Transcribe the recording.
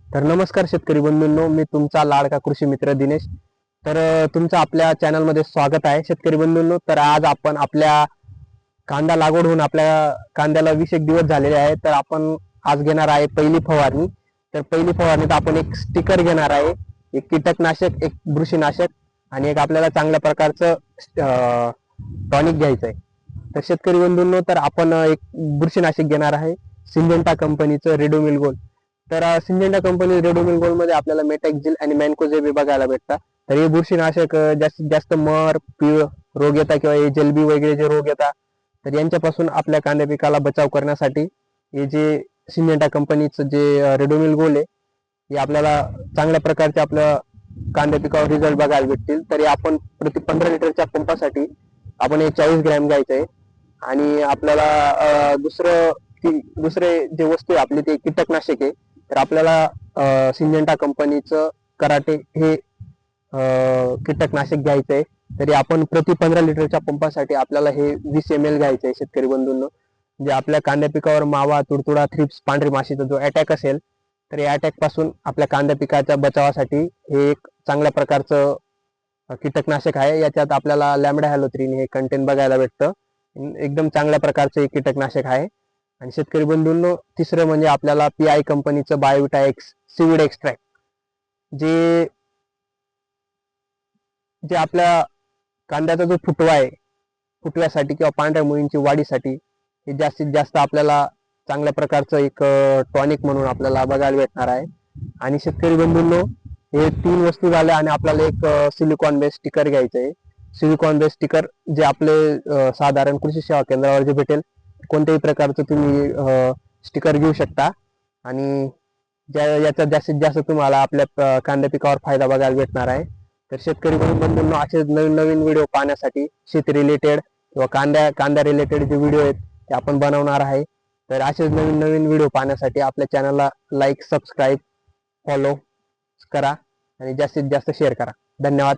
तर नमस्कार शेतकरी बंधूंनो, मी तुमचा लाडका कृषी मित्र दिनेश. तर तुमचं आपल्या चॅनलमध्ये स्वागत आहे शेतकरी बंधूंनो. तर आज आपण आपल्या कांदा लागवड होऊन आपल्या कांद्याला 20 दिवस झालेले आहेत. तर आपण आज घेणार आहे पहिली फवारणी. तर पहिली फवारणीत आपण एक स्टिकर घेणार आहे, एक कीटकनाशक, एक बुरशीनाशक आणि एक आपल्याला चांगल्या प्रकारचं टॉनिक घ्यायचं आहे. तर शेतकरी बंधूंनो, तर आपण एक बुरशीनाशक घेणार आहे सिंजेंटा कंपनीचं रेडोमिल गोल्ड. तर सिंजेंटा कंपनी रेडोमिल गोल्ड मध्ये आपल्याला मेटॅक्झिल आणि मॅनकोजेब बघायला भेटतात. तर हे बुरशीनाशक जास्तीत जास्त मर, पीळ रोग येतात किंवा हे जलबी वगैरे जे रोग येतात, तर यांच्यापासून आपल्या कांद्या पिकाला बचाव करण्यासाठी हे जे सिंजेंटा कंपनीचं जे रेडोमिल गोल्ड आहे, हे आपल्याला चांगल्या प्रकारचे आपल्या कांद्या पिकावर रिझल्ट बघायला भेटतील. तरी आपण प्रति 15 लिटरच्या पंपासाठी आपण हे 40 ग्रॅम घ्यायचं आहे. आणि आपल्याला दुसरे जे वस्तू आहे आपली ते कीटकनाशक आहे. तर आपल्याला सिंजेंटा कंपनीचं कराटे हे कीटकनाशक घ्यायचं आहे. तरी आपण प्रति 15 लिटरच्या पंपासाठी आपल्याला हे 20 ml घ्यायचं आहे शेतकरी बंधूंनो. जे आपल्या कांद्या पिकावर मावा, तुडतुडा, थ्रिप्स, पांढरी माशीचा जो अटॅक असेल, तर या अटॅक पासून आपल्या कांद्या पिकाच्या बचावासाठी हे एक चांगल्या प्रकारचं कीटकनाशक आहे. याच्यात आपल्याला लॅम्बडा हॅलोथ्रिन हे कंटेंट बघायला भेटतं. एकदम चांगल्या प्रकारचं एक कीटकनाशक आहे. आणि शेतकरी बंधूंनो, तिसरं म्हणजे आपल्याला PI कंपनीचं बायोविटा एक्स सीविड एक्स्ट्रॅक्ट, जे जे आपल्या कांद्याचा जो फुटवा आहे, फुटव्यासाठी किंवा पांढऱ्या मुळींची वाढीसाठी हे जास्तीत जास्त आपल्याला चांगल्या प्रकारचं एक टॉनिक म्हणून आपल्याला बघायला भेटणार आहे. आणि शेतकरी बंधूंनो, हे 3 वस्तू झाल्या आणि आपल्याला एक सिलिकॉन बेस स्टिकर घ्यायचं आहे. सिलिकॉन बेस स्टिकर जे आपले साधारण कृषी सेवा केंद्रावर जे भेटेल, कोणत्याही प्रकारचं तुम्ही स्टिकर घेऊ शकता. आणि याचा जास्तीत जास्त तुम्हाला आपल्या कांद्या पिकावर फायदा बघायला भेटणार आहे. तर शेतकरी बंधूंनो, असे नवीन नवीन व्हिडिओ पाहण्यासाठी शेती रिलेटेड किंवा कांद्या रिलेटेड जे व्हिडिओ आहेत ते आपण बनवणार आहे. तर असेच नवीन नवीन व्हिडिओ पाहण्यासाठी आपल्या चॅनलला लाईक, सबस्क्राईब, फॉलो करा आणि जास्तीत जास्त शेअर करा. धन्यवाद.